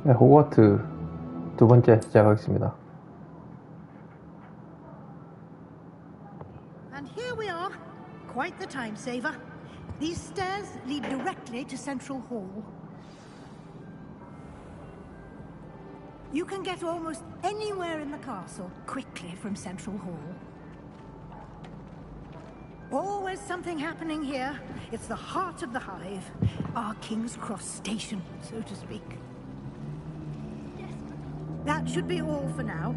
네, 호그와트 두 번째 시작하겠습니다. And here we are. Quite the time saver. These stairs lead directly to Central Hall. You can get almost anywhere in the castle quickly from Central Hall. Always something happening here. It's the heart of the hive. Our King's Cross station, so to speak. That should be all for now.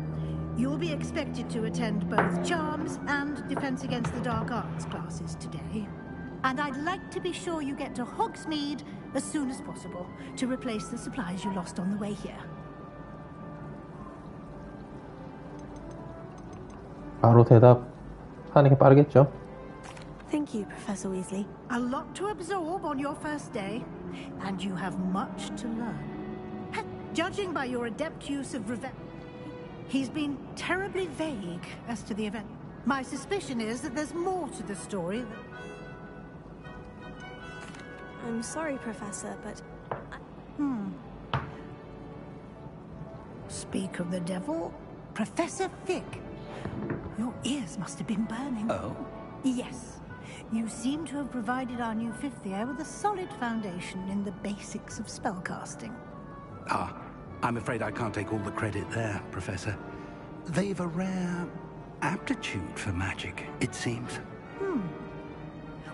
You'll be expected to attend both Charms and Defense Against the Dark Arts classes today. And I'd like to be sure you get to Hogsmeade as soon as possible to replace the supplies you lost on the way here. 바로 대답하는 게 빠르겠죠? Thank you, Professor Weasley. A lot to absorb on your first day, and you have much to learn. Judging by your adept use of revenge, he's been terribly vague as to the event. My suspicion is that there's more to the story that... I'm sorry, Professor, but... Speak of the devil, Professor Fig. Your ears must have been burning. Oh? Yes. You seem to have provided our new fifth year with a solid foundation in the basics of spellcasting. Ah, I'm afraid I can't take all the credit there, Professor. They've a rare aptitude for magic, it seems.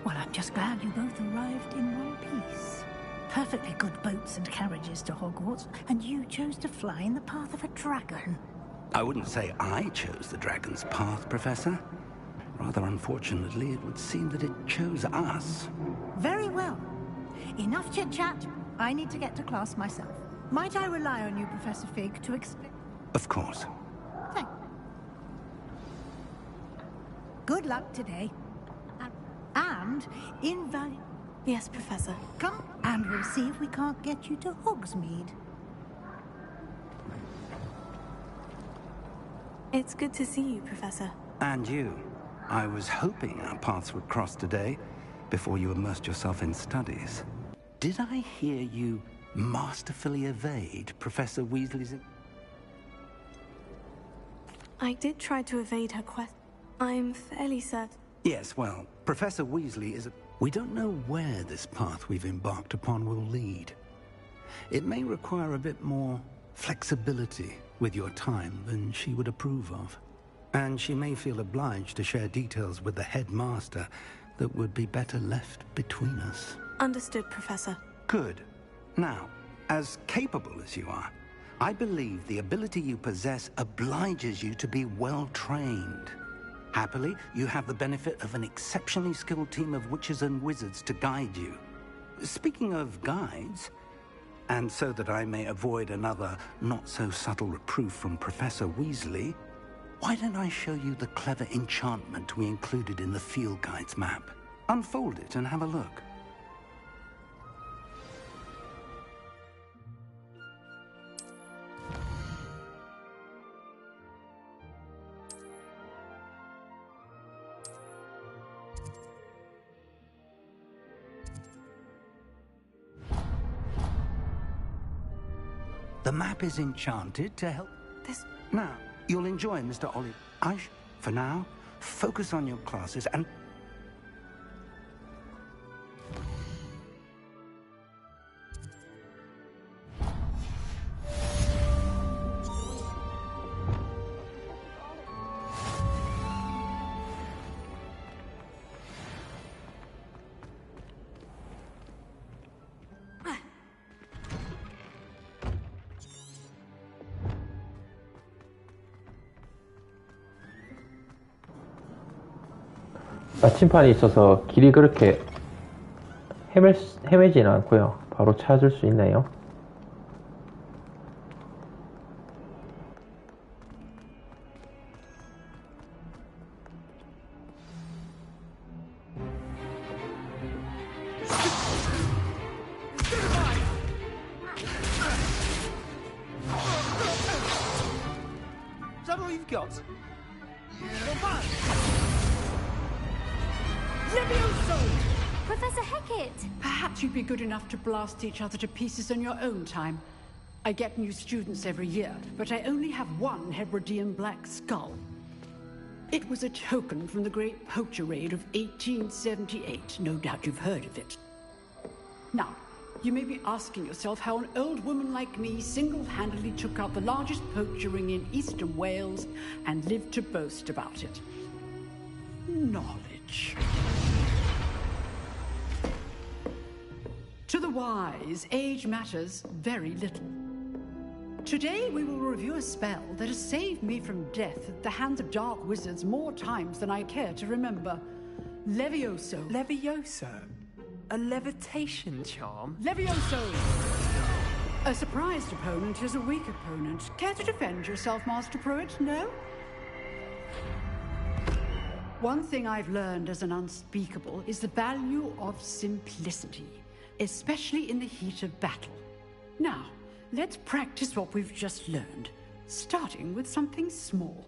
Well, I'm just glad you both arrived in one piece. Perfectly good boats and carriages to Hogwarts, and you chose to fly in the path of a dragon. I wouldn't say I chose the dragon's path, Professor. Rather unfortunately, it would seem that it chose us. Very well. Enough chit-chat. I need to get to class myself. Might I rely on you, Professor Fig, to explain? Of course. Thank you. Good luck today. And invaluable. Yes, Professor. Come, and we'll see if we can't get you to Hogsmeade. It's good to see you, Professor. And you. I was hoping our paths would cross today, before you immersed yourself in studies. Did I hear you masterfully evade Professor Weasley's... I did try to evade her quest. I'm fairly certain. Yes, well, Professor Weasley is a... We don't know where this path we've embarked upon will lead. It may require a bit more flexibility with your time than she would approve of. And she may feel obliged to share details with the headmaster that would be better left between us. Understood, Professor. Good. Now, as capable as you are, I believe the ability you possess obliges you to be well trained. Happily, you have the benefit of an exceptionally skilled team of witches and wizards to guide you. Speaking of guides, and so that I may avoid another not-so-subtle reproof from Professor Weasley, why don't I show you the clever enchantment we included in the field guide's map? Unfold it and have a look. The map is enchanted to help... This... Now, you'll enjoy Mr. Ollie. For now, focus on your classes and... 나침판이 있어서 길이 그렇게 헤매지는 않고요. 바로 찾을 수 있네요. Is that all you've got? Professor Hecat! Perhaps you'd be good enough to blast each other to pieces on your own time. I get new students every year, but I only have one Hebridean black skull. It was a token from the Great Poacher Raid of 1878. No doubt you've heard of it. Now, you may be asking yourself how an old woman like me single-handedly took out the largest poacher ring in eastern Wales and lived to boast about it. Knowledge. To the wise, age matters very little. Today we will review a spell that has saved me from death at the hands of dark wizards more times than I care to remember. Levioso. Levioso? A levitation charm? Levioso! A surprised opponent is a weak opponent. Care to defend yourself, Master Pruitt? No? One thing I've learned as an unspeakable is the value of simplicity, especially in the heat of battle. Now, let's practice what we've just learned, starting with something small.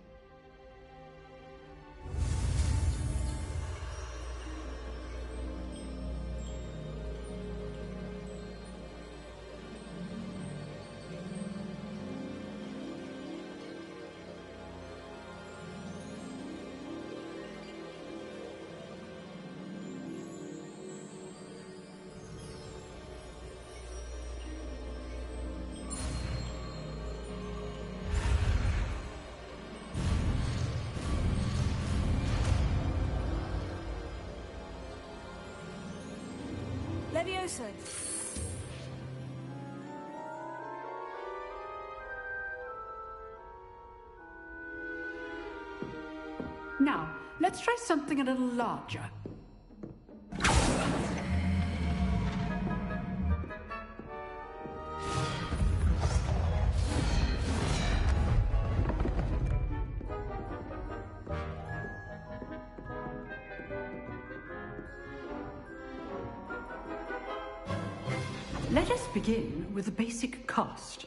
Levioso. Now, let's try something a little larger. Let us begin with the basic cast.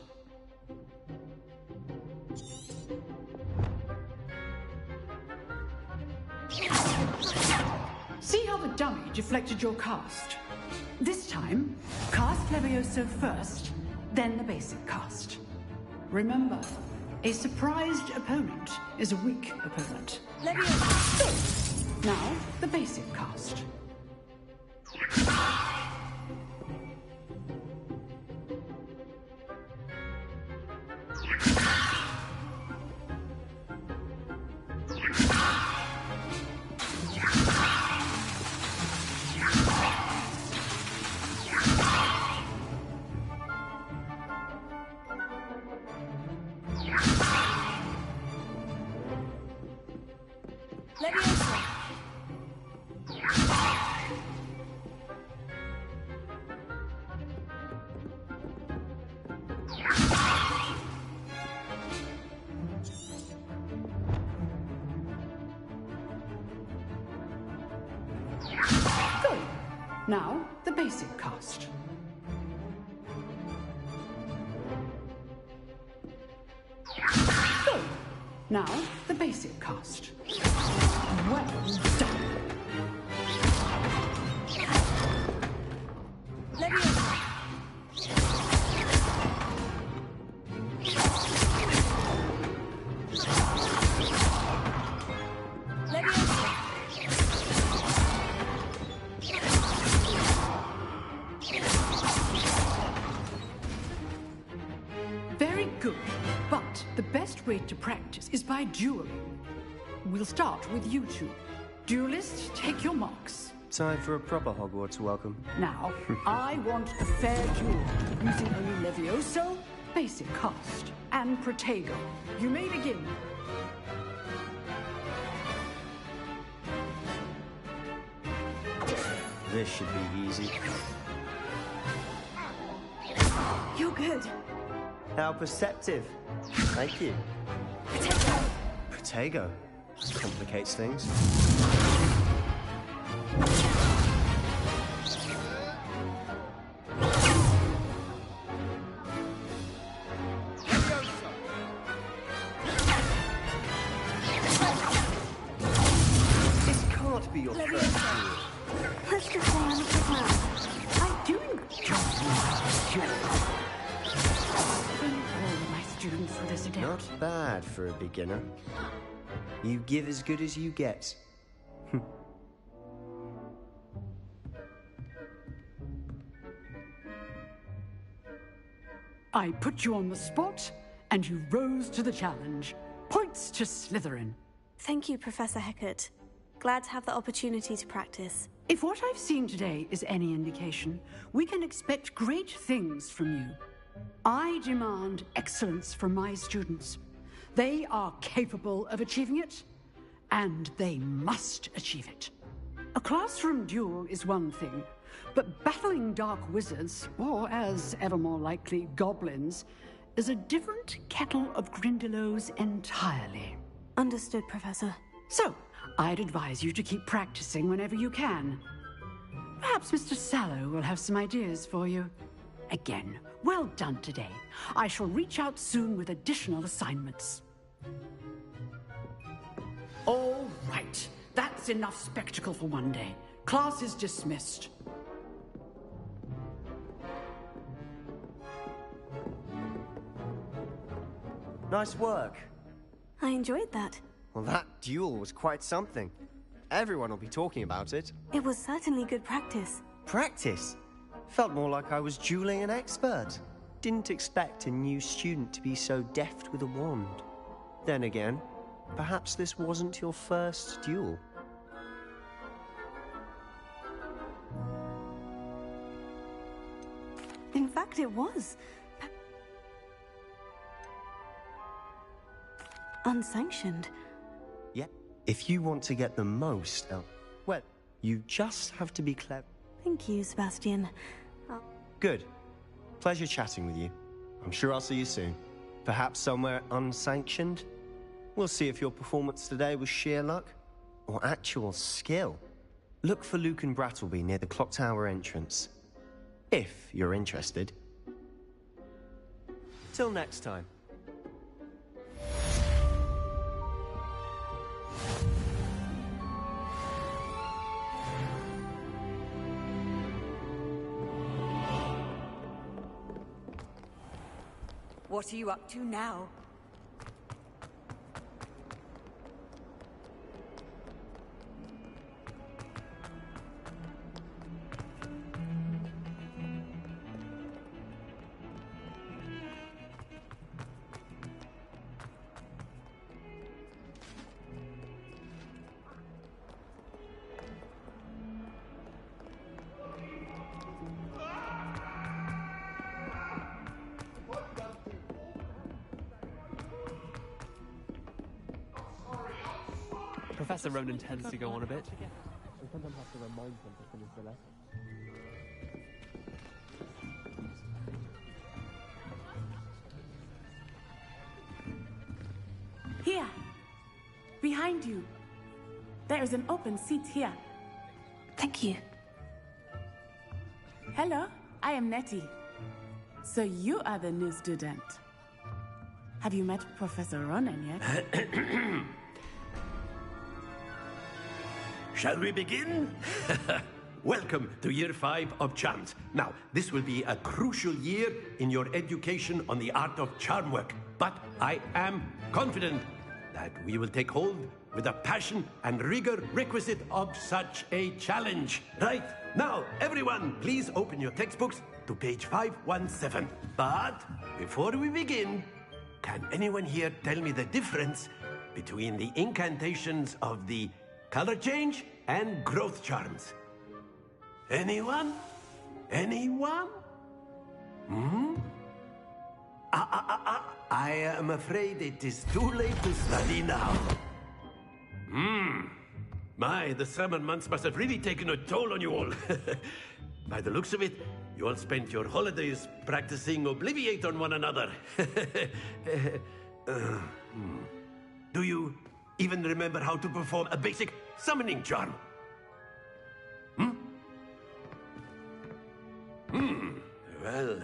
See how the dummy deflected your cast? This time, cast Levioso first, then the basic cast. Remember, a surprised opponent is a weak opponent. Levioso. Now, the basic cast. Levioso. Good. Now, the basic cast. Good. Now, the basic cast. Well done. Levioso. Levioso. Very good. But the best way to practice is by dueling. We'll start with you two. Duelists, take your marks. Time for a proper Hogwarts welcome. Now, I want a fair duel, using only Levioso, basic cast, and Protego. You may begin. This should be easy. You're good. How perceptive. Thank you. Protego. Protego. Complicates things. This can't be your first duel. Let's just say I'm a I'm doing Not bad for a beginner. You give as good as you get. I put you on the spot, and you rose to the challenge. Points to Slytherin. Thank you, Professor Hecat. Glad to have the opportunity to practice. If what I've seen today is any indication, we can expect great things from you. I demand excellence from my students. They are capable of achieving it, and they must achieve it. A classroom duel is one thing, but battling dark wizards, or as ever more likely, goblins, is a different kettle of Grindylows entirely. Understood, Professor. So, I'd advise you to keep practicing whenever you can. Perhaps Mr. Sallow will have some ideas for you. Again, well done today. I shall reach out soon with additional assignments. All right. That's enough spectacle for one day. Class is dismissed. Nice work. I enjoyed that. Well, that duel was quite something. Everyone will be talking about it. It was certainly good practice. Practice? Felt more like I was dueling an expert. Didn't expect a new student to be so deft with a wand. Then again, perhaps this wasn't your first duel. In fact, it was. Unsanctioned. Yeah, if you want to get the most out, well, you just have to be clever. Thank you, Sebastian. Good. Pleasure chatting with you. I'm sure I'll see you soon. Perhaps somewhere unsanctioned? We'll see if your performance today was sheer luck or actual skill. Look for Luke and Brattleby near the clock tower entrance. If you're interested. Till next time. What are you up to now? Professor Ronan tends to go on a bit. I sometimes have to remind them to finish the lesson. Here! Behind you! There is an open seat here. Thank you. Hello, I am Nettie. So you are the new student. Have you met Professor Ronan yet? Shall we begin? Welcome to Year 5 of Charms. Now, this will be a crucial year in your education on the art of charm work. But I am confident that we will take hold with the passion and rigor requisite of such a challenge. Right? Now, everyone, please open your textbooks to page 517. But before we begin, can anyone here tell me the difference between the incantations of the color change and growth charms? Anyone? Anyone? I am afraid it is too late to study now. My, the summer months must have really taken a toll on you all. By the looks of it, you all spent your holidays practicing Obliviate on one another. Do you even remember how to perform a basic summoning charm? Well,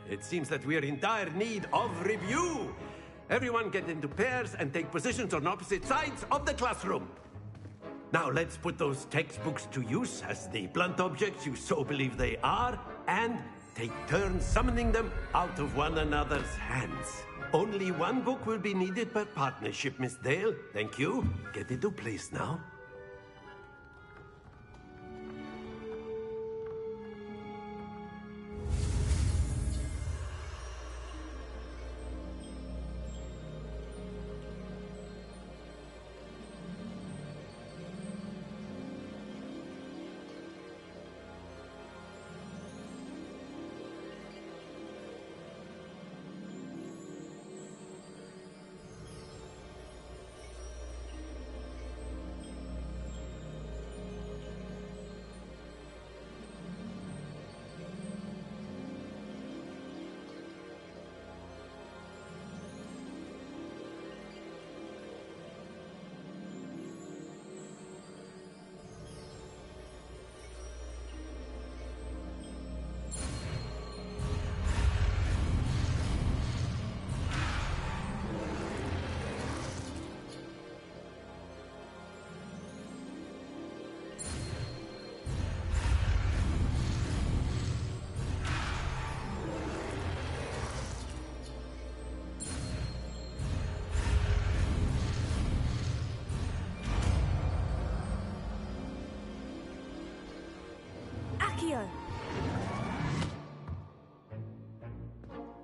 it seems that we are in dire need of review. Everyone get into pairs and take positions on opposite sides of the classroom. Now let's put those textbooks to use as the blunt objects you so believe they are, and take turns summoning them out of one another's hands. Only one book will be needed per partnership, Miss Dale. Thank you. Get into place now.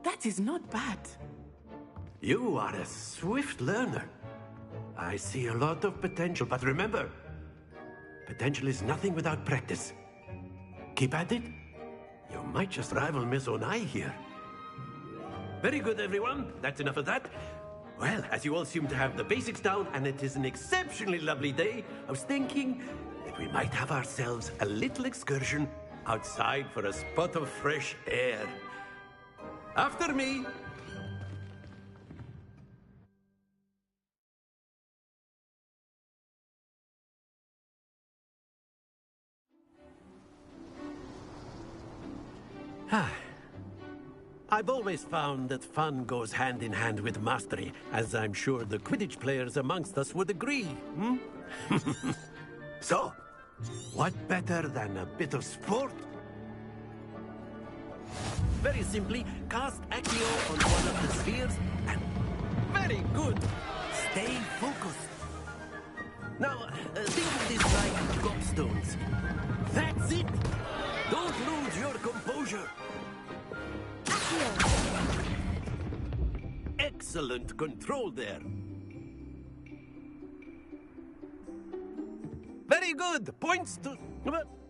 That is not bad. You are a swift learner. I see a lot of potential, but remember, potential is nothing without practice. Keep at it. You might just rival Miss Onai here. Very good, everyone. That's enough of that. Well, as you all seem to have the basics down, and it is an exceptionally lovely day, I was thinking that we might have ourselves a little excursion outside for a spot of fresh air. After me. I've always found that fun goes hand in hand with mastery, as I'm sure the Quidditch players amongst us would agree. So, what better than a bit of sport? Very simply, cast Accio on one of the spheres and... Very good! Stay focused. Now, think of this like gobstones. That's it! Don't lose your composure. Accio! Excellent control there. Very good! Points to...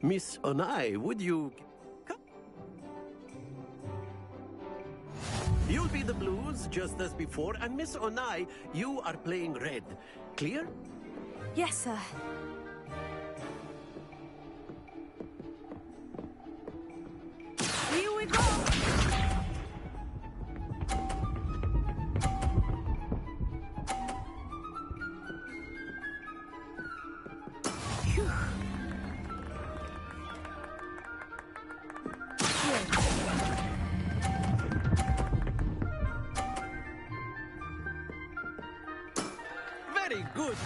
Miss Onai, would you... You'll be the blues, just as before, and Miss Onai, you are playing red. Clear? Yes, sir. Here we go! Very good!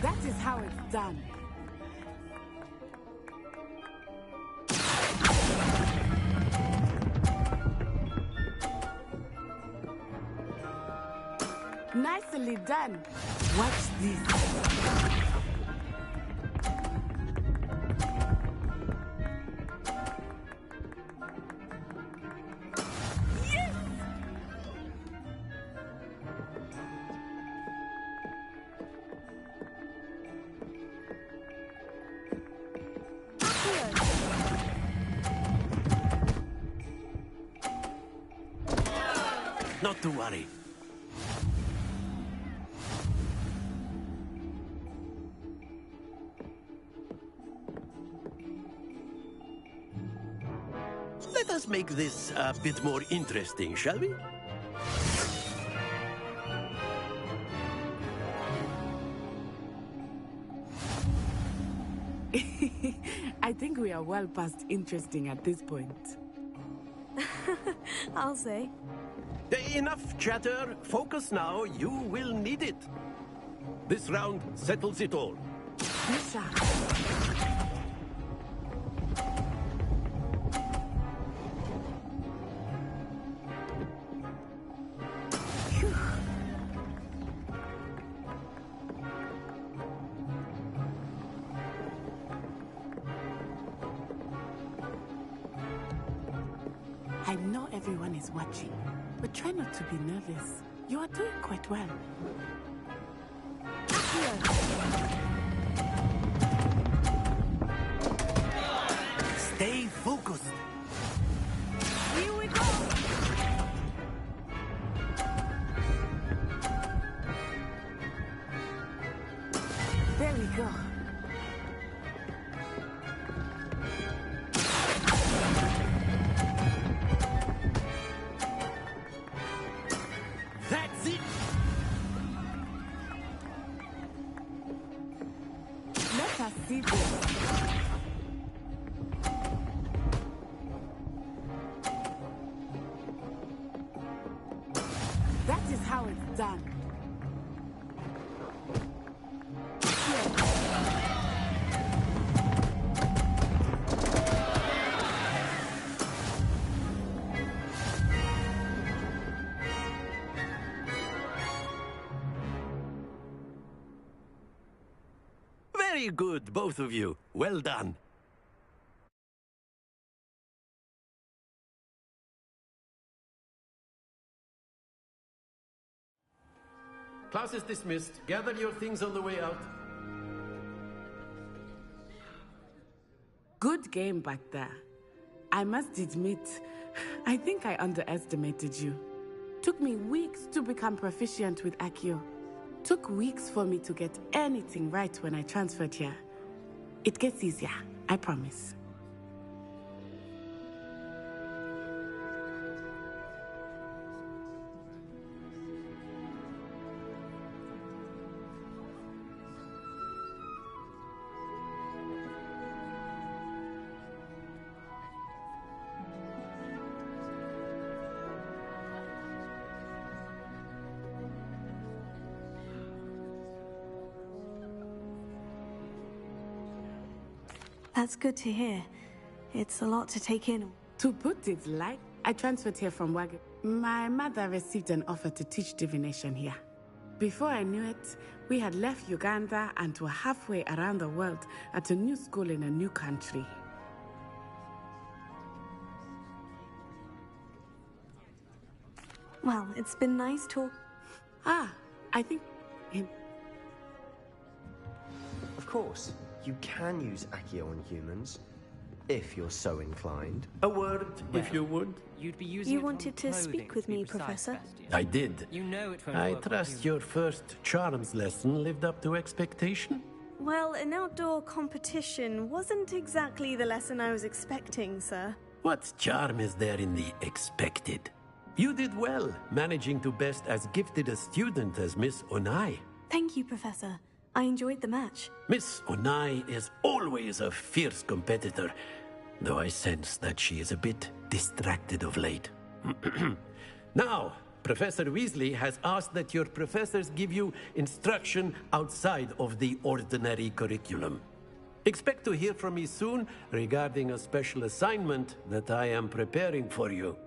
That is how it's done. Nicely done. Watch this. Not to worry. Let us make this a bit more interesting, shall we? I think we are well past interesting at this point. I'll say. Enough chatter. Focus now. You will need it. This round settles it all. Lisa. I know everyone is watching, but try not to be nervous. You are doing quite well. Stay focused. Here we go! There we go. That's it. Let us see this. That is how it's done. Very good, both of you. Well done. Class is dismissed. Gather your things on the way out. Good game back there. I must admit, I think I underestimated you. Took me weeks to become proficient with Accio. Took weeks for me to get anything right when I transferred here. It gets easier, I promise. That's good to hear. It's a lot to take in. To put it light, I transferred here from Wagga. My mother received an offer to teach divination here. Before I knew it, we had left Uganda and were halfway around the world at a new school in a new country. Well, it's been nice talk. I think Of course, you can use Accio on humans, if you're so inclined. A word, if you would. You'd be using You it on wanted to clothing, speak with to be me, precise, Professor? Sebastian. I did. You know it won't I work on trust humans. your first charms lesson lived up to expectation. Well, an outdoor competition wasn't exactly the lesson I was expecting, sir. What charm is there in the expected? You did well, managing to best as gifted a student as Miss Onai. Thank you, Professor. I enjoyed the match. Miss Onai is always a fierce competitor, though I sense that she is a bit distracted of late. Now, Professor Weasley has asked that your professors give you instruction outside of the ordinary curriculum. Expect to hear from me soon regarding a special assignment that I am preparing for you.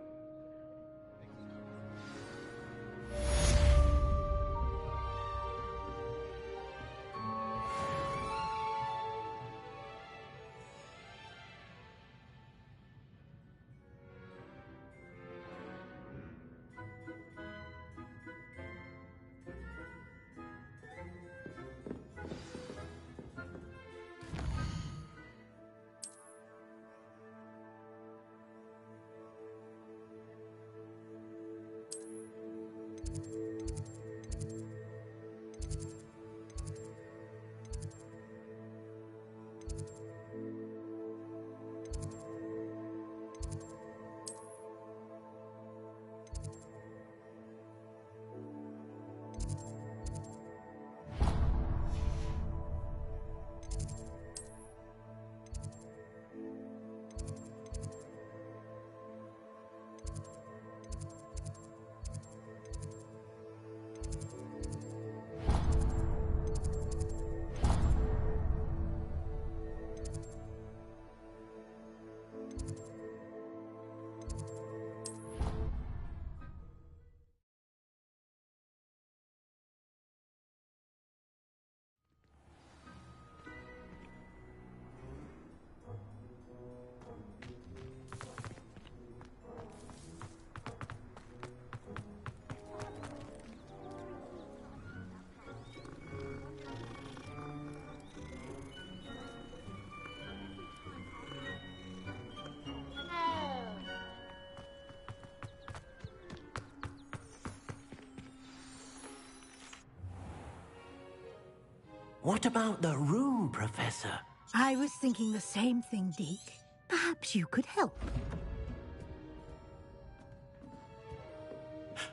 What about the room, Professor? I was thinking the same thing, Deke. Perhaps you could help.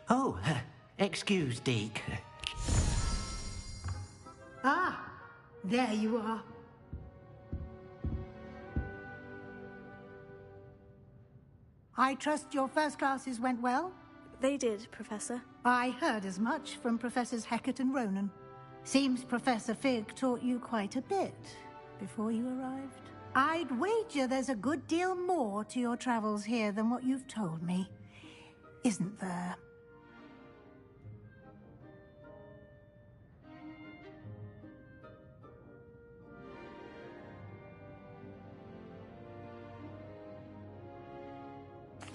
Oh, excuse, Deke. Ah, there you are. I trust your first classes went well? They did, Professor. I heard as much from Professors Hecat and Ronan. Seems Professor Fig taught you quite a bit before you arrived. I'd wager there's a good deal more to your travels here than what you've told me. Isn't there?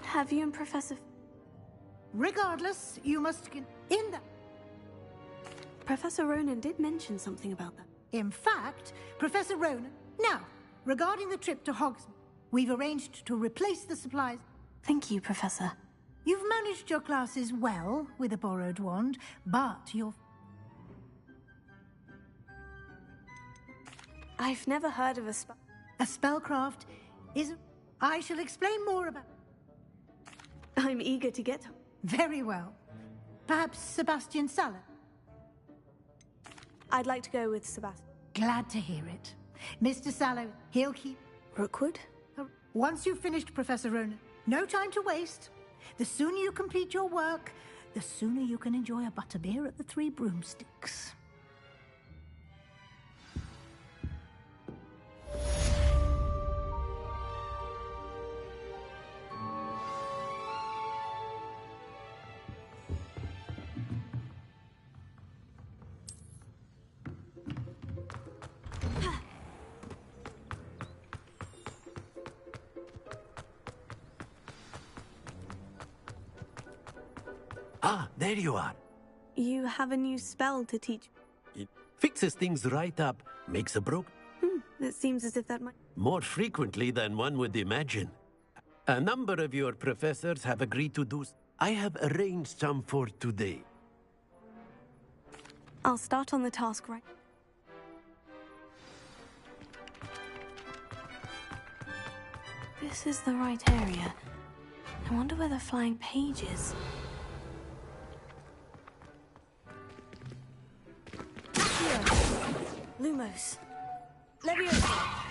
Have you and Professor... Regardless, you must get in the... Professor Ronan did mention something about that. In fact, Professor Ronan... Now, regarding the trip to Hogsmeade, we've arranged to replace the supplies... Thank you, Professor. You've managed your classes well with a borrowed wand, but you're... I've never heard of a spell. A spellcraft isn't... I shall explain more about... I'm eager to get... Very well. Perhaps Sebastian Salad? I'd like to go with Sebastian. Glad to hear it. Mr. Sallow, he'll keep... Rookwood? Once you've finished, Professor Ronan, no time to waste. The sooner you complete your work, the sooner you can enjoy a butterbeer at the Three Broomsticks. Ah, there you are. You have a new spell to teach. It fixes things right up, makes a broke It seems as if that might... more frequently than one would imagine. A number of your professors have agreed to do. I have arranged some for today. I'll start on the task right... This is the right area. I wonder where the flying page is. Lumos. Leviosa.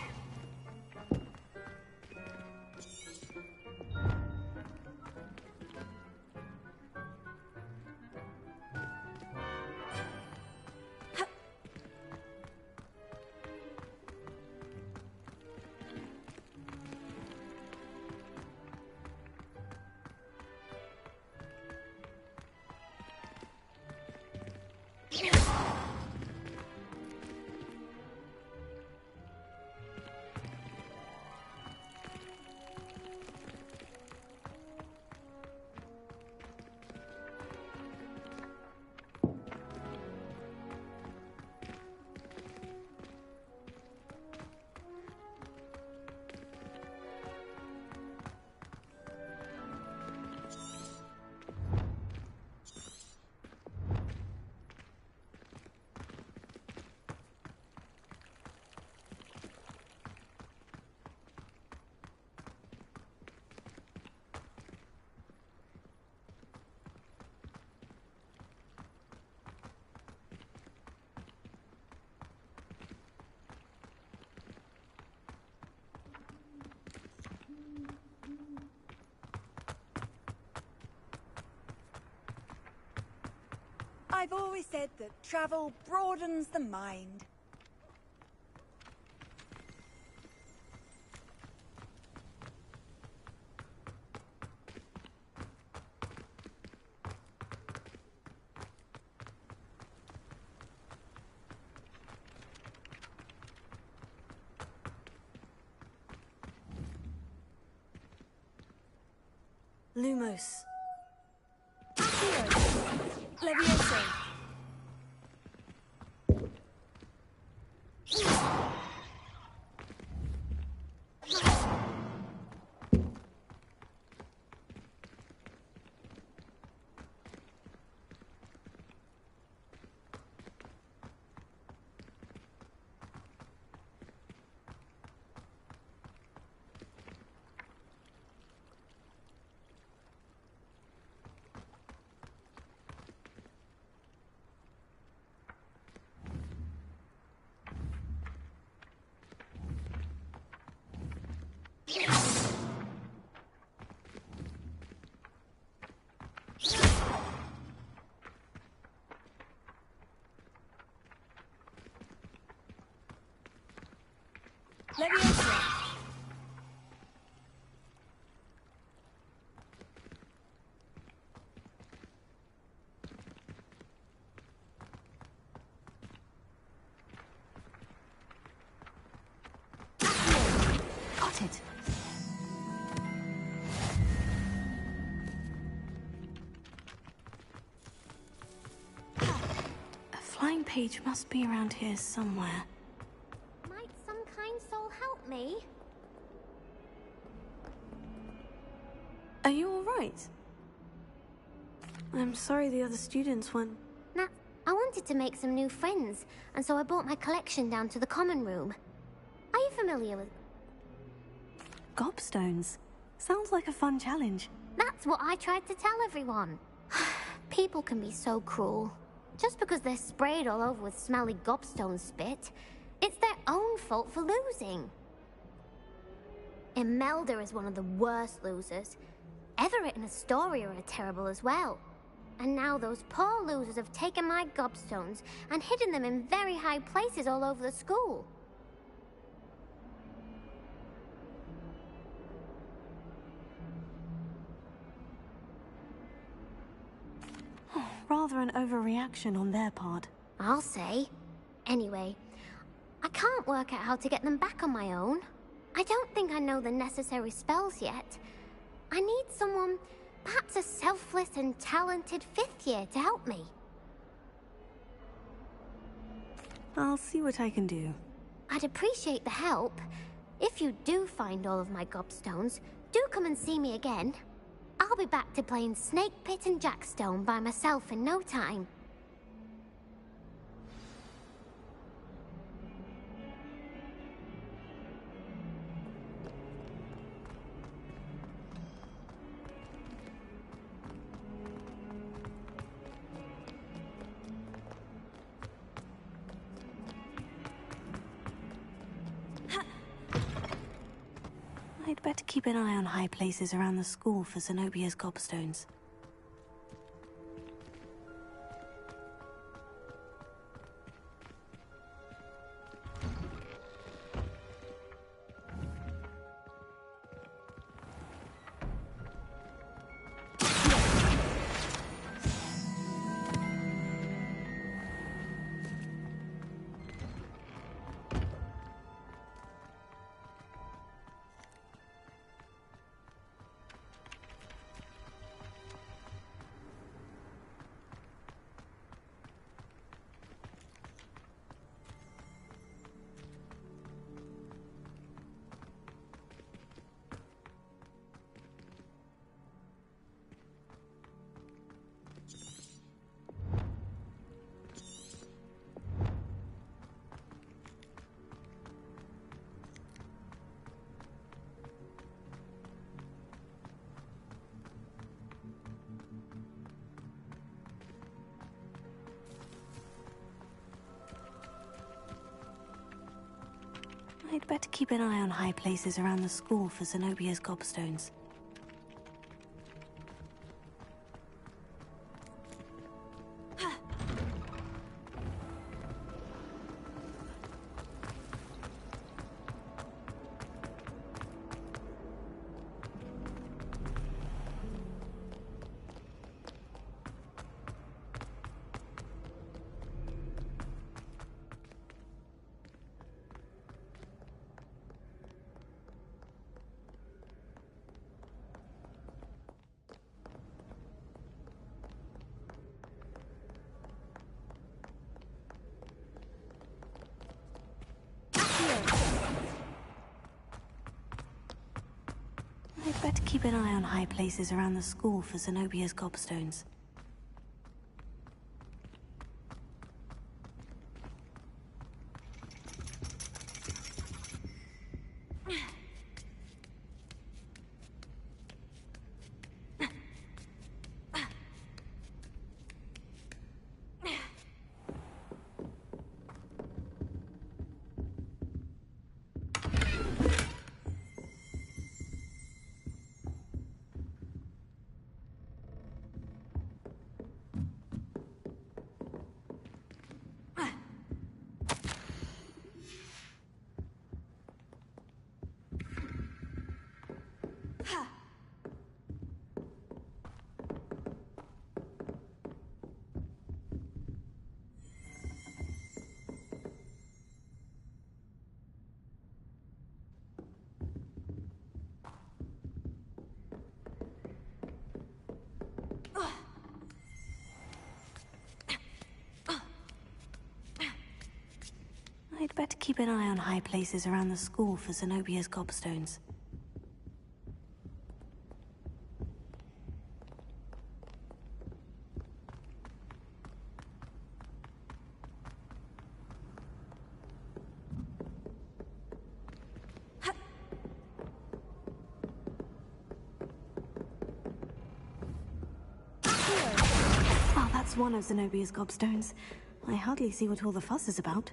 I've always said that travel broadens the mind. Lumos. Leviosa. Leviosa! Got it. A flying page must be around here somewhere. Might some kind soul help me? Are you all right? I'm sorry the other students weren't... Nah, I wanted to make some new friends, and so I brought my collection down to the common room. Are you familiar with... Gobstones. Sounds like a fun challenge. That's what I tried to tell everyone. People can be so cruel. Just because they're sprayed all over with smelly gobstone spit, it's their own fault for losing. Imelda is one of the worst losers. Everett and Astoria are terrible as well. And now those poor losers have taken my gobstones and hidden them in very high places all over the school. Rather an overreaction on their part. I'll say. Anyway, I can't work out how to get them back on my own. I don't think I know the necessary spells yet. I need someone, perhaps a selfless and talented 5th year to help me. I'll see what I can do. I'd appreciate the help. If you do find all of my gobstones, do come and see me again. I'll be back to playing Snake Pit and Jackstone by myself in no time. I'd better keep an eye on high places around the school for Zenobia's gobstones. I'd better keep an eye on high places around the school for Zenobia's gobstones. I'd better keep an eye on high places around the school for Zenobia's gobstones. I'd better keep an eye on high places around the school for Zenobia's gobstones. Oh, that's one of Zenobia's gobstones. I hardly see what all the fuss is about.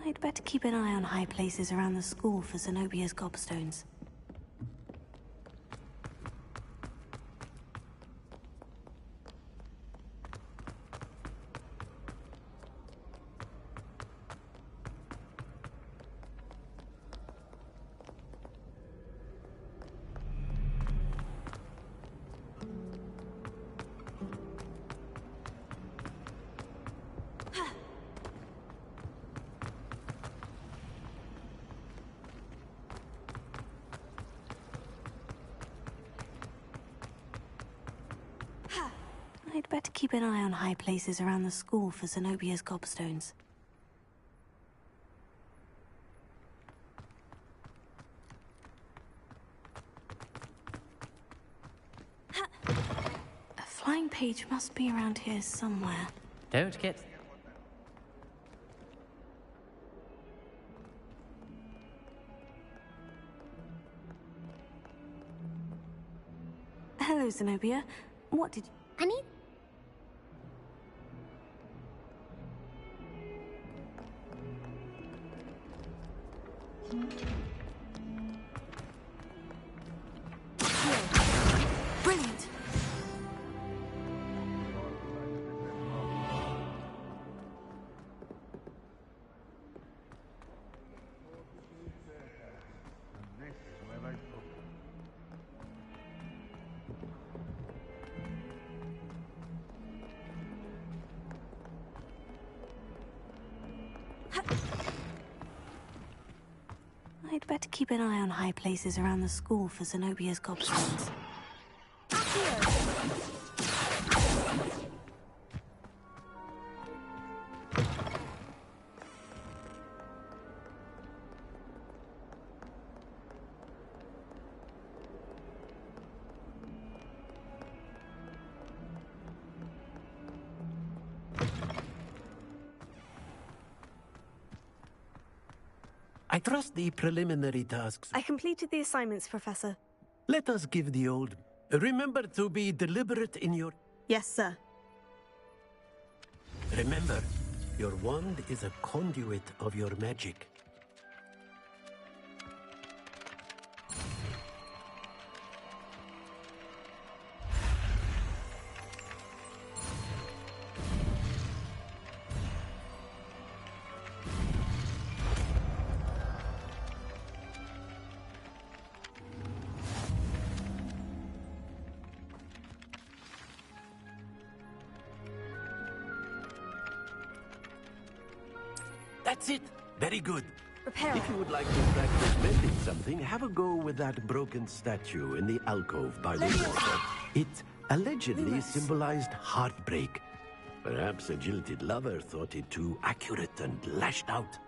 I'd better keep an eye on high places around the school for Zenobia's gobstones. I'd better keep an eye on high places around the school for Zenobia's gobstones. A flying page must be around here somewhere. Don't get... Hello, Zenobia. What did you... I need... Brilliant! I'd better keep an eye on high places around the school for Zenobia's gobstones. I trust the preliminary tasks. I completed the assignments, Professor. Let us give the old... Remember to be deliberate in your... Yes, sir. Remember, your wand is a conduit of your magic. That's it. Very good. Repair. If you would like to practice mending something, have a go with that broken statue in the alcove by the water. It allegedly symbolized heartbreak. Perhaps a jilted lover thought it too accurate and lashed out.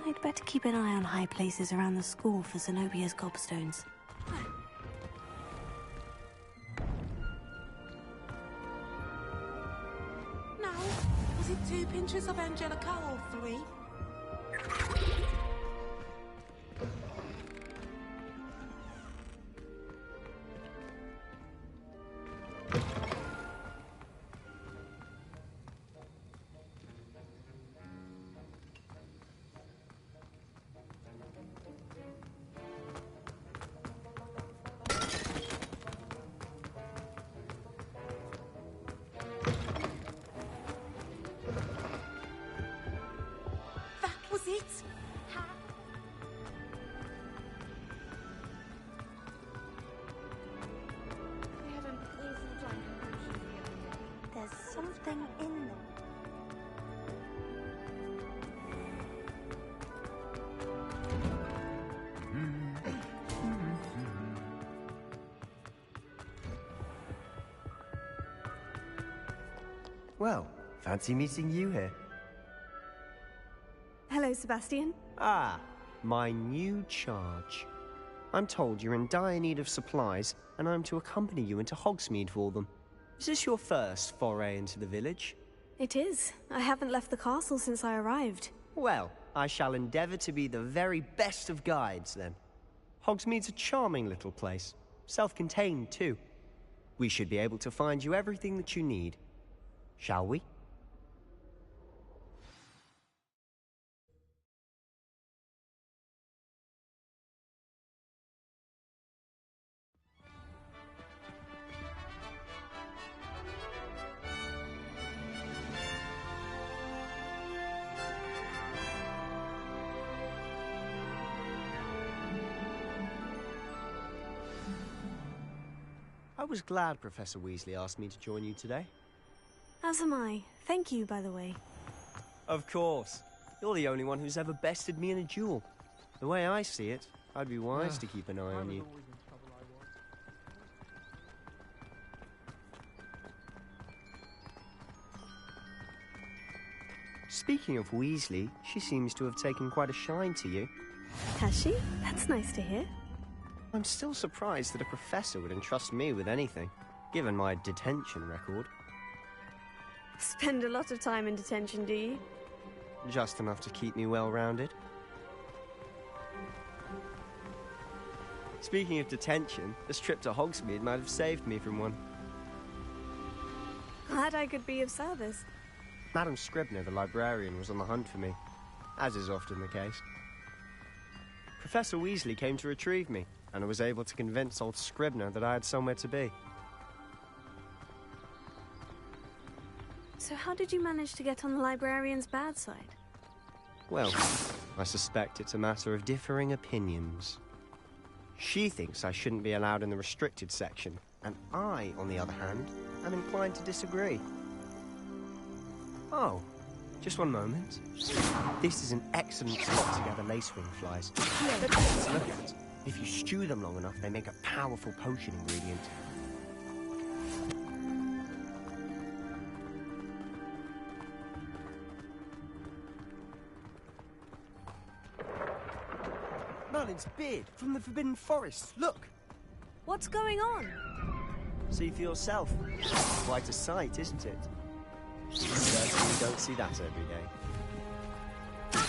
I'd better keep an eye on high places around the school for Zenobia's gobstones. Now, was it 2 pinches of Angelica or 3? There's something in them. Well, fancy meeting you here. Hello, Sebastian. Ah, my new charge. I'm told you're in dire need of supplies, and I'm to accompany you into Hogsmeade for them. Is this your first foray into the village? It is. I haven't left the castle since I arrived. Well, I shall endeavour to be the very best of guides, then. Hogsmeade's a charming little place. Self-contained, too. We should be able to find you everything that you need. Shall we? I was glad Professor Weasley asked me to join you today. As am I. Thank you, by the way. Of course. You're the only one who's ever bested me in a duel. The way I see it, I'd be wise to keep an eye on you. Speaking of Weasley, she seems to have taken quite a shine to you. Has she? That's nice to hear. I'm still surprised that a professor would entrust me with anything, given my detention record. Spend a lot of time in detention, do you? Just enough to keep me well-rounded. Speaking of detention, this trip to Hogsmeade might have saved me from one. Glad I could be of service. Madam Scribner, the librarian, was on the hunt for me, as is often the case. Professor Weasley came to retrieve me, and I was able to convince old Scribner that I had somewhere to be. So how did you manage to get on the librarian's bad side? Well, I suspect it's a matter of differing opinions. She thinks I shouldn't be allowed in the restricted section, and I, on the other hand, am inclined to disagree. Oh, just one moment. This is an excellent spot to gather lacewing flies. Let's look at it. If you stew them long enough, they make a powerful potion ingredient. Merlin's beard from the Forbidden Forest. Look! What's going on? See for yourself. Quite a sight, isn't it? Certainly don't see that every day. Do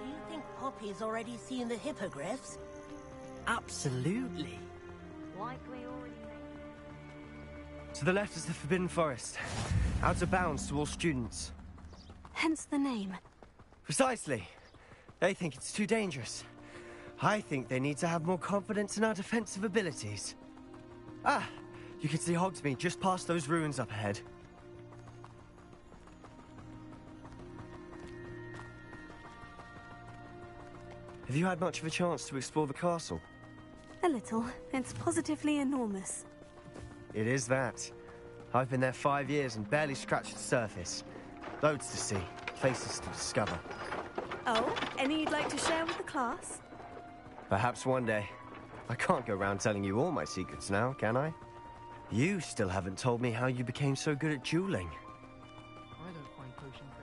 you think Poppy's already seen the hippogriffs? Absolutely. Like we already know. To the left is the Forbidden Forest. Out of bounds to all students. Hence the name. Precisely. They think it's too dangerous. I think they need to have more confidence in our defensive abilities. Ah, you can see Hogsmeade just past those ruins up ahead. Have you had much of a chance to explore the castle? A little. It's positively enormous. It is that. I've been there 5 years and barely scratched the surface. Loads to see, places to discover. Oh, any you'd like to share with the class? Perhaps one day. I can't go around telling you all my secrets now, can I? You still haven't told me how you became so good at dueling. I don't find potions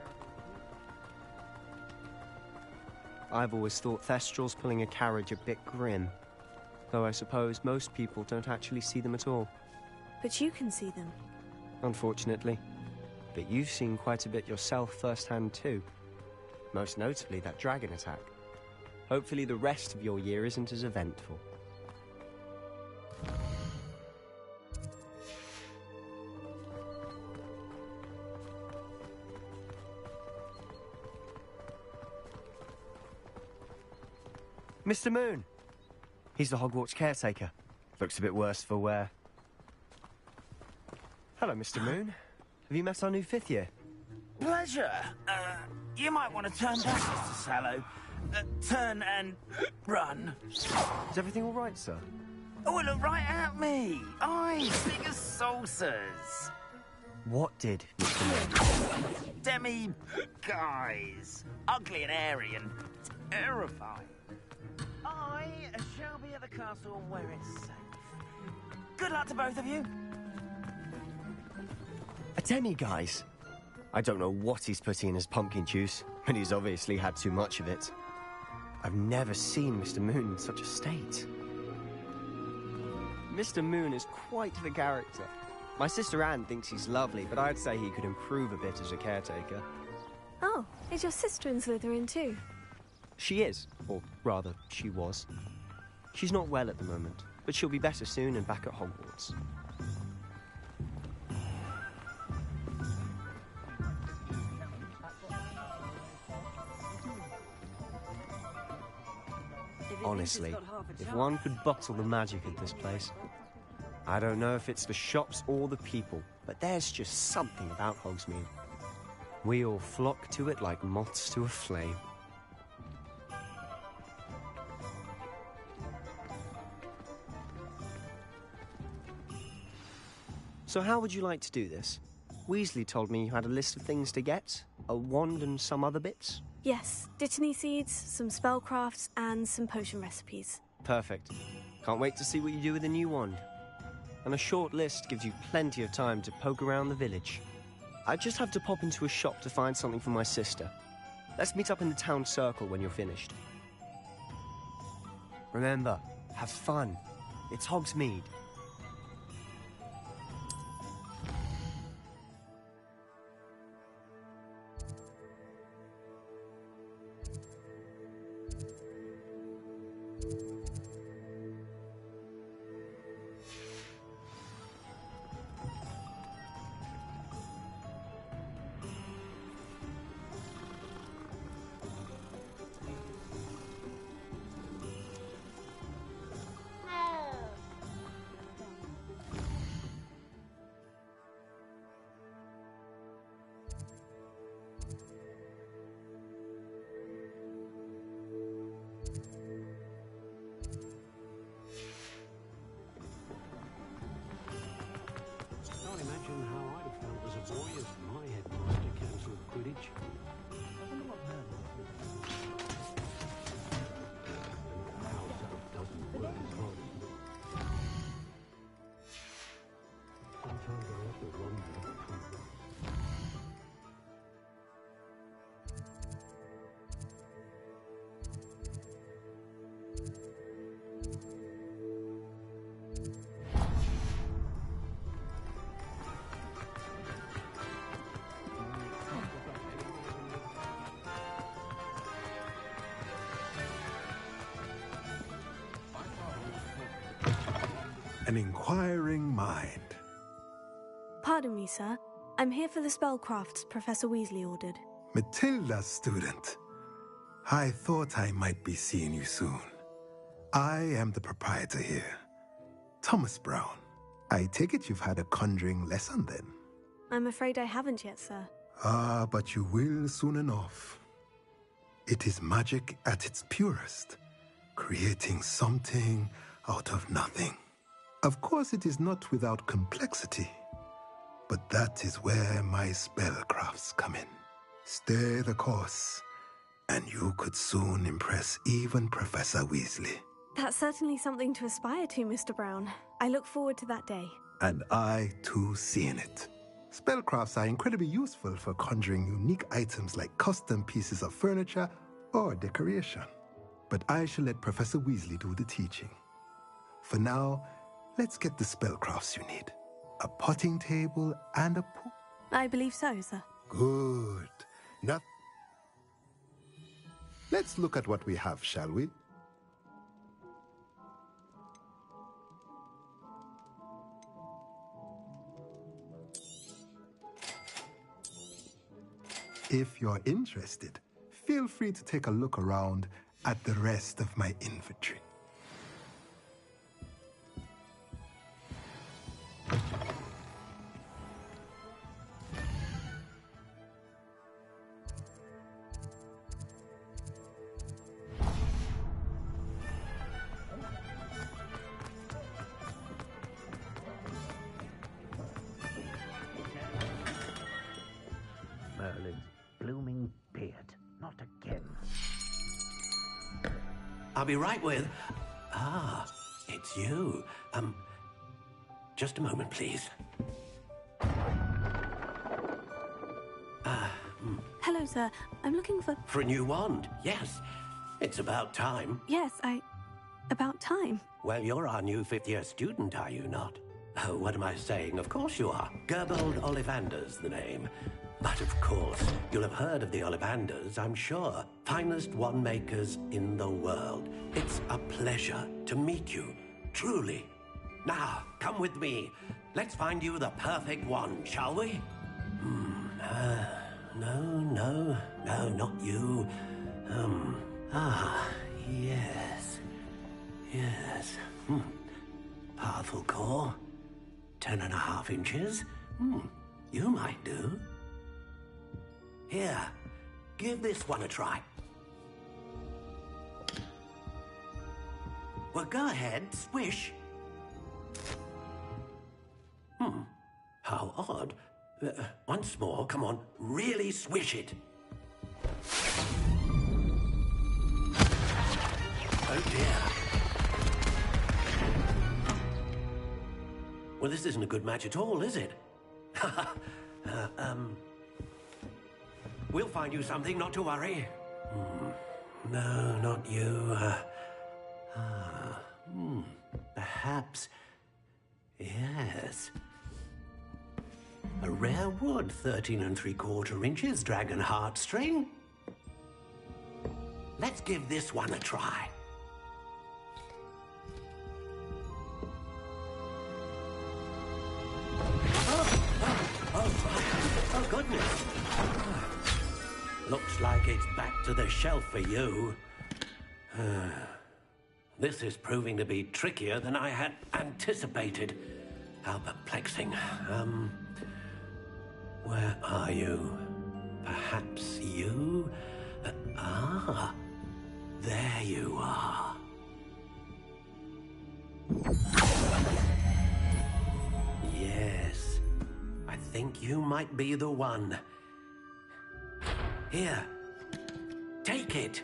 very. I've always thought Thestrals pulling a carriage a bit grim. Though I suppose most people don't actually see them at all. But you can see them. Unfortunately. But you've seen quite a bit yourself firsthand too. Most notably that dragon attack. Hopefully the rest of your year isn't as eventful. Mr. Moon! He's the Hogwarts caretaker. Looks a bit worse for wear. Hello, Mr. Moon. Have you met our new 5th year? Pleasure. You might want to turn back, Mr. Sallow. Turn and run. Is everything all right, sir? Oh, look right at me. Eyes big as saucers. What did, Mr. Moon? Demi-guys. Ugly and airy and terrifying. I shall be at the castle where it's safe. Good luck to both of you. A demi-guise? I don't know what he's putting in his pumpkin juice, but he's obviously had too much of it. I've never seen Mr. Moon in such a state. Mr. Moon is quite the character. My sister Anne thinks he's lovely, but I'd say he could improve a bit as a caretaker. Oh, is your sister in Slytherin too? She is, or rather, she was. She's not well at the moment, but she'll be better soon and back at Hogwarts. Honestly, if one could bottle the magic of this place. I don't know if it's the shops or the people, but there's just something about Hogsmeade. We all flock to it like moths to a flame. So how would you like to do this? Weasley told me you had a list of things to get, a wand and some other bits. Yes, Dittany seeds, some spellcrafts, and some potion recipes. Perfect. Can't wait to see what you do with the new wand. And a short list gives you plenty of time to poke around the village. I just have to pop into a shop to find something for my sister. Let's meet up in the town circle when you're finished. Remember, have fun. It's Hogsmeade. mage. I wonder what man. An inquiring mind. Pardon me, sir. I'm here for the spellcrafts Professor Weasley ordered. Matilda's student. I thought I might be seeing you soon. I am the proprietor here, Thomas Brown. I take it you've had a conjuring lesson then? I'm afraid I haven't yet, sir. Ah, but you will soon enough. It is magic at its purest, creating something out of nothing. Of course, it is not without complexity, but that is where my spellcrafts come in. Stay the course, and you could soon impress even Professor Weasley. That's certainly something to aspire to, Mr. Brown. I look forward to that day. And I, too, seeing it. Spellcrafts are incredibly useful for conjuring unique items like custom pieces of furniture or decoration. But I shall let Professor Weasley do the teaching. For now, let's get the spellcrafts you need. A potting table and a pool. I believe so, sir. Good. Now, let's look at what we have, shall we? If you're interested, feel free to take a look around at the rest of my inventory. Merlin's blooming beard. Not again. I'll be right with... Ah, it's you. Just a moment, please. Hello, sir. I'm looking for... For a new wand, yes. It's about time. Yes, about time. Well, you're our new fifth-year student, are you not? Oh, what am I saying? Of course you are. Gerbold Ollivander's the name. But of course, you'll have heard of the Ollivanders, I'm sure. Finest wand makers in the world. It's a pleasure to meet you, truly. Now, come with me. Let's find you the perfect wand, shall we? No, not you. Yes. Powerful core. 10.5 inches. You might do. Here, give this one a try. Well, go ahead, swish. How odd. Once more, come on, really swish it. Oh dear. Well, this isn't a good match at all, is it? We'll find you something, not to worry. No, not you. Perhaps. Yes. A rare wood, 13 3/4 inches, dragon heartstring. Let's give this one a try. Oh, goodness. Looks like it's back to the shelf for you. This is proving to be trickier than I had anticipated. How perplexing. Where are you? Perhaps you? There you are. Yes, I think you might be the one. Here. Take it.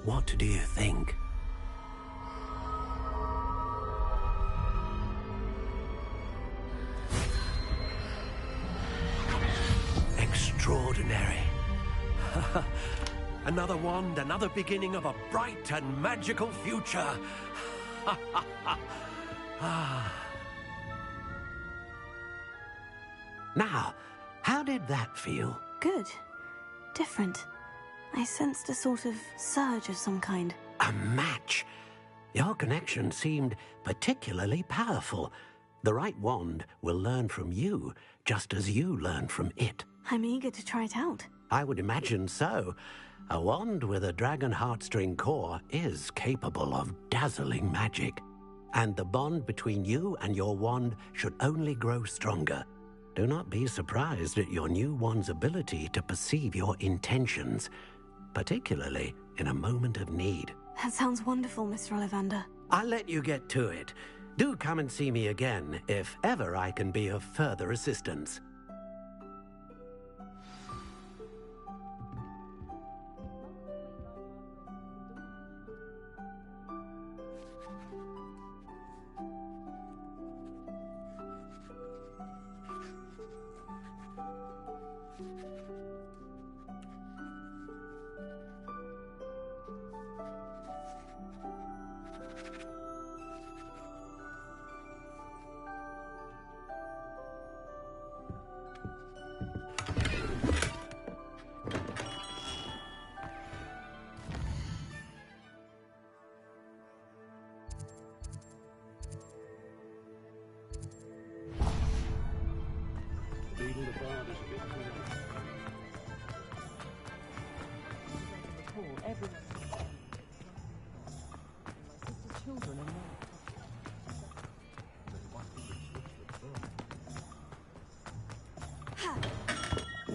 What do you think? Extraordinary. Another wand, another beginning of a bright and magical future. Now, how did that feel? Good. Different. I sensed a sort of surge of some kind. A match? Your connection seemed particularly powerful. The right wand will learn from you, just as you learn from it. I'm eager to try it out. I would imagine so. A wand with a dragon heartstring core is capable of dazzling magic. And the bond between you and your wand should only grow stronger. Do not be surprised at your new wand's ability to perceive your intentions, particularly in a moment of need. That sounds wonderful, Mr. Ollivander. I'll let you get to it. Do come and see me again if ever I can be of further assistance.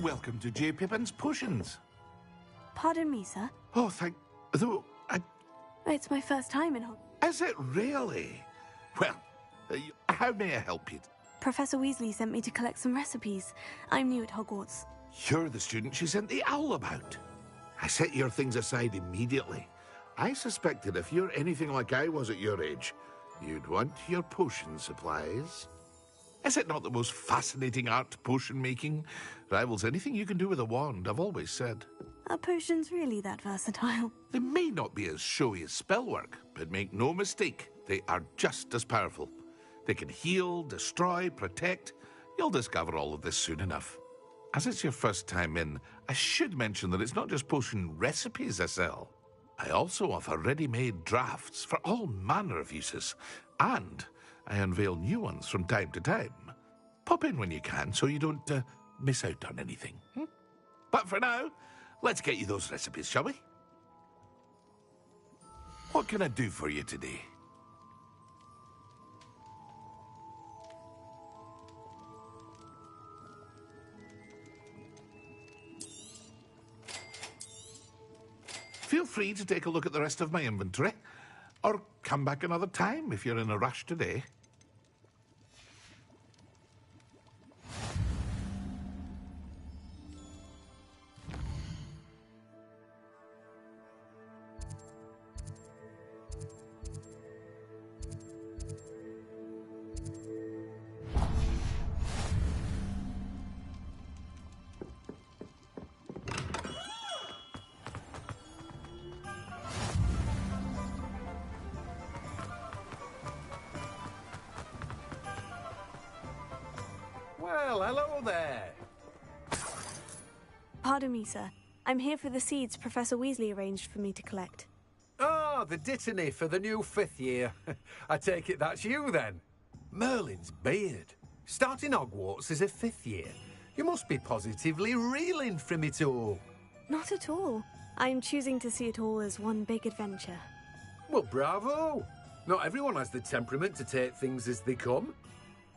Welcome to J. Pippin's Potions. Pardon me, sir. Oh, though, It's my first time in Is it really? Well, how may I help you? Professor Weasley sent me to collect some recipes. I'm new at Hogwarts. You're the student she sent the owl about. I set your things aside immediately. I suspected if you're anything like I was at your age, you'd want your potion supplies. Is it not the most fascinating art, potion making? Rivals anything you can do with a wand, I've always said. Are potions really that versatile? They may not be as showy as spellwork, but make no mistake, they are just as powerful. They can heal, destroy, protect. You'll discover all of this soon enough. As it's your first time in, I should mention that it's not just potion recipes I sell. I also offer ready-made drafts for all manner of uses, and I unveil new ones from time to time. Pop in when you can so you don't miss out on anything. But for now, let's get you those recipes, shall we? What can I do for you today? Feel free to take a look at the rest of my inventory, or come back another time if you're in a rush today. Well, hello there. Pardon me, sir. I'm here for the seeds Professor Weasley arranged for me to collect. Ah, the dittany for the new 5th year. I take it that's you, then. Merlin's beard. Starting Hogwarts as a 5th year. You must be positively reeling from it all. Not at all. I'm choosing to see it all as one big adventure. Well, bravo. Not everyone has the temperament to take things as they come.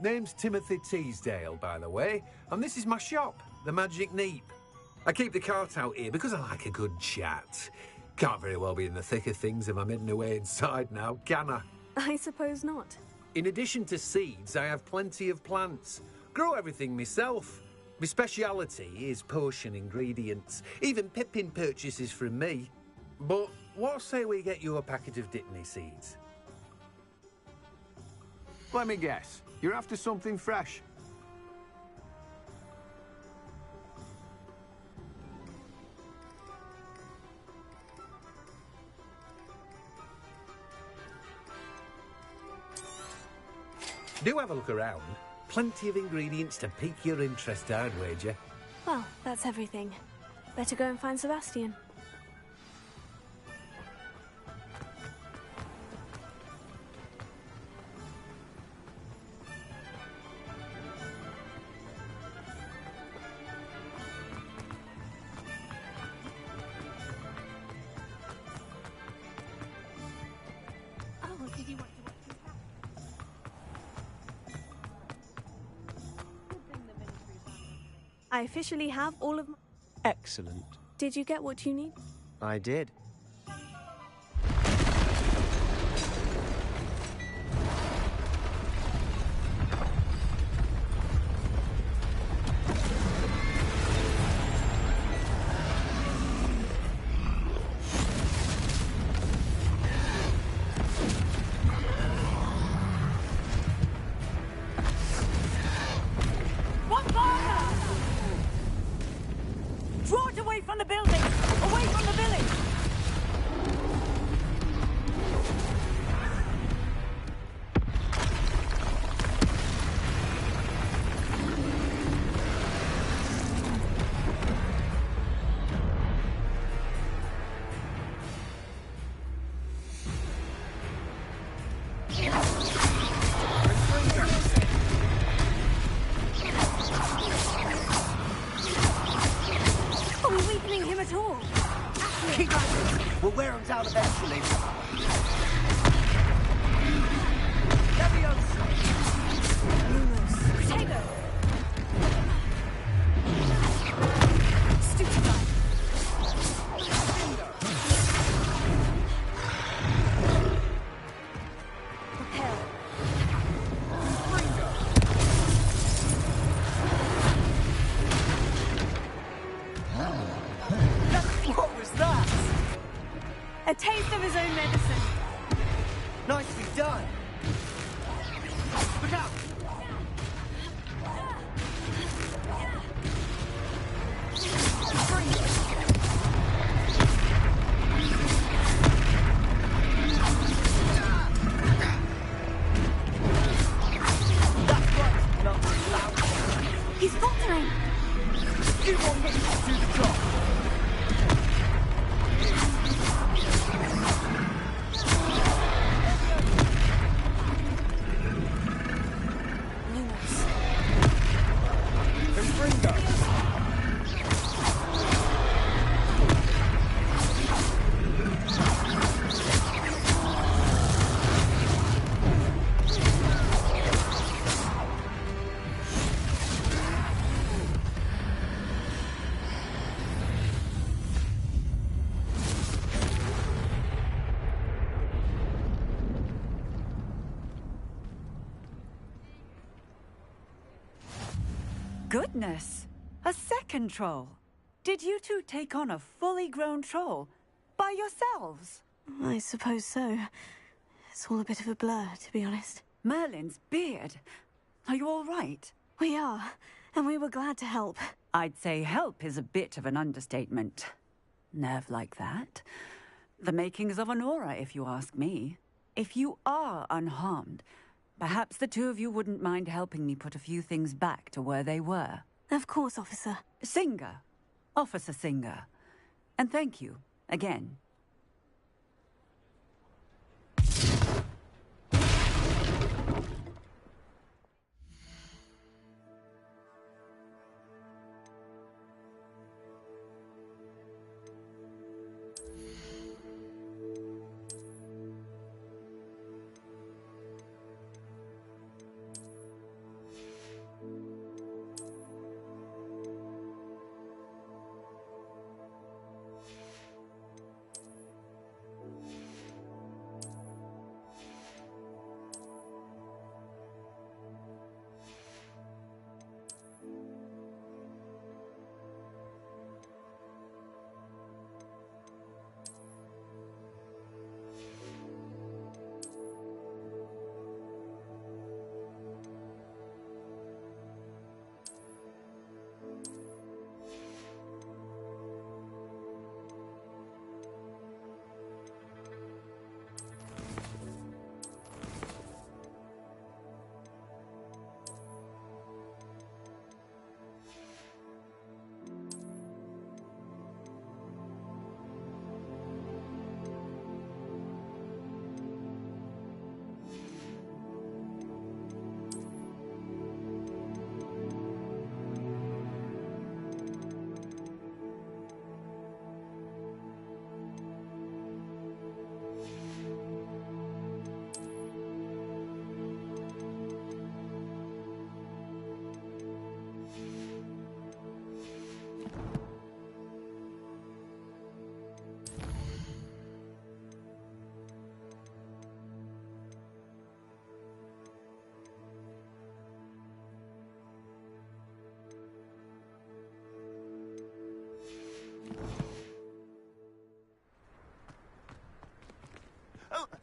Name's Timothy Teasdale, by the way, and this is my shop, the Magic Neep. I keep the cart out here because I like a good chat. Can't very well be in the thick of things if I'm hidden away inside now, can I? I suppose not. In addition to seeds, I have plenty of plants. Grow everything myself. My speciality is potion ingredients. Even Pippin purchases from me. But what say we get you a packet of Dittany seeds? Let me guess. You're after something fresh. Do have a look around. Plenty of ingredients to pique your interest, I'd wager. Well, that's everything. Better go and find Sebastian. I officially have all of my... Excellent. Did you get what you need? I did. Draw it away from the building! Away from the village! Keep at we'll wear them down eventually. Leviosa! Lumos! Potato! Stupefy! Propel! What was that? A taste of his own medicine. Nicely done. Look out! That's right, not loud. He's faltering. You want me to do the job? Goodness! A second troll! Did you two take on a fully grown troll? By yourselves? I suppose so. It's all a bit of a blur, to be honest. Merlin's beard. Are you all right? We are, and we were glad to help. I'd say help is a bit of an understatement. Nerve like that. The makings of an aura, if you ask me. If you are unharmed, perhaps the two of you wouldn't mind helping me put a few things back to where they were. Of course, officer. Singer. Officer Singer. And thank you, again.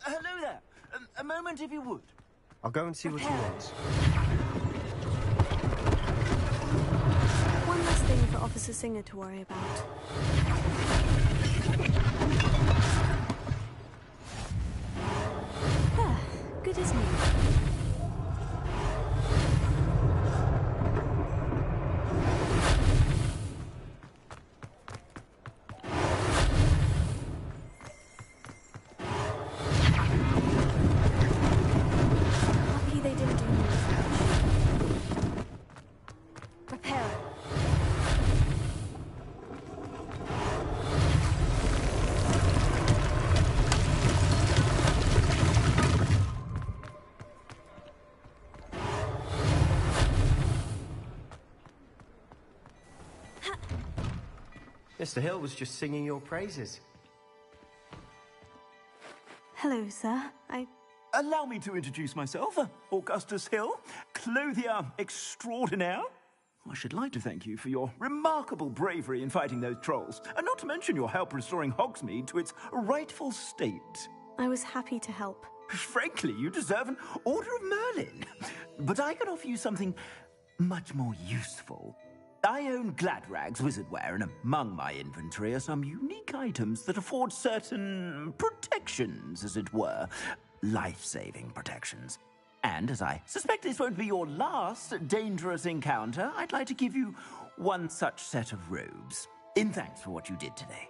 Hello there. A moment, if you would. I'll go and see what he wants. One less thing for Officer Singer to worry about. Good as new. Lucky they didn't do me. Repair. Mr. Hill was just singing your praises. Hello, sir. Allow me to introduce myself, Augustus Hill, clothier extraordinaire. I should like to thank you for your remarkable bravery in fighting those trolls, and not to mention your help restoring Hogsmeade to its rightful state. I was happy to help. Frankly, you deserve an Order of Merlin. But I can offer you something much more useful. I own Gladrag's wizardware, and among my inventory are some unique items that afford certain protections, as it were. Life-saving protections. And as I suspect this won't be your last dangerous encounter, I'd like to give you one such set of robes, in thanks for what you did today.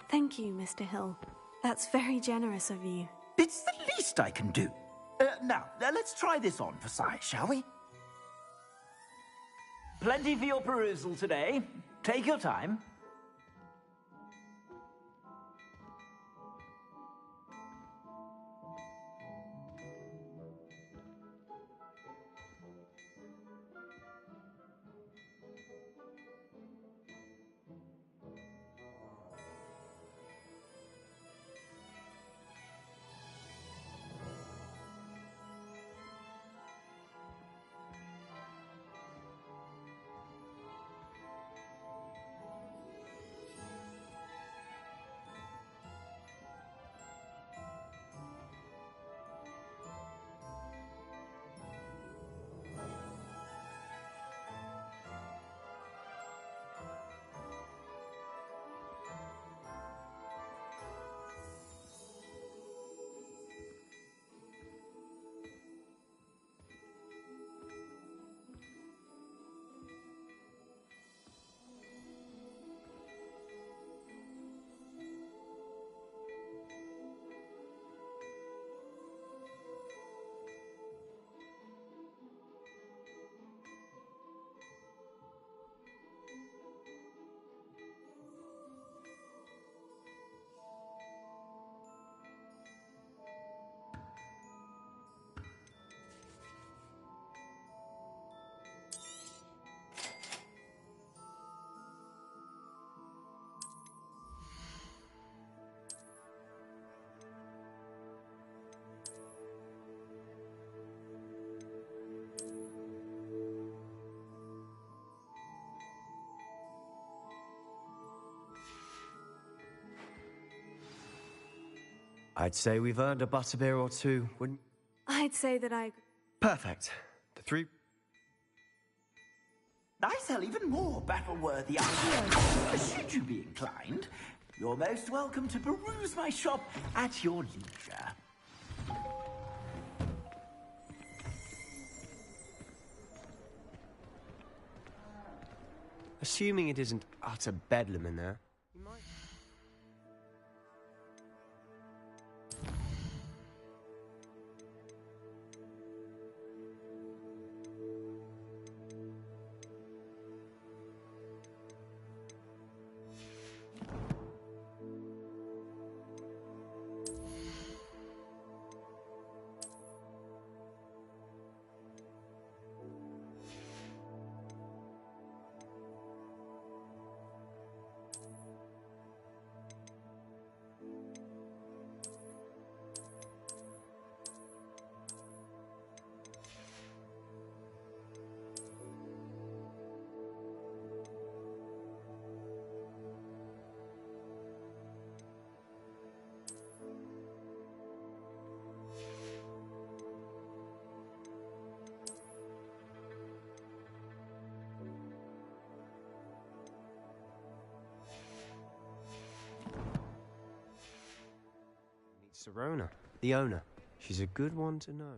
Thank you, Mr. Hill. That's very generous of you. It's the least I can do. Now, let's try this on for size, shall we? Plenty for your perusal today. Take your time. I'd say we've earned a butterbeer or two, wouldn't... I'd say that I... Perfect. The three... I sell even more battle-worthy ideas. Should you be inclined, you're most welcome to peruse my shop at your leisure. Assuming it isn't utter bedlam in there. Serona, the owner. She's a good one to know.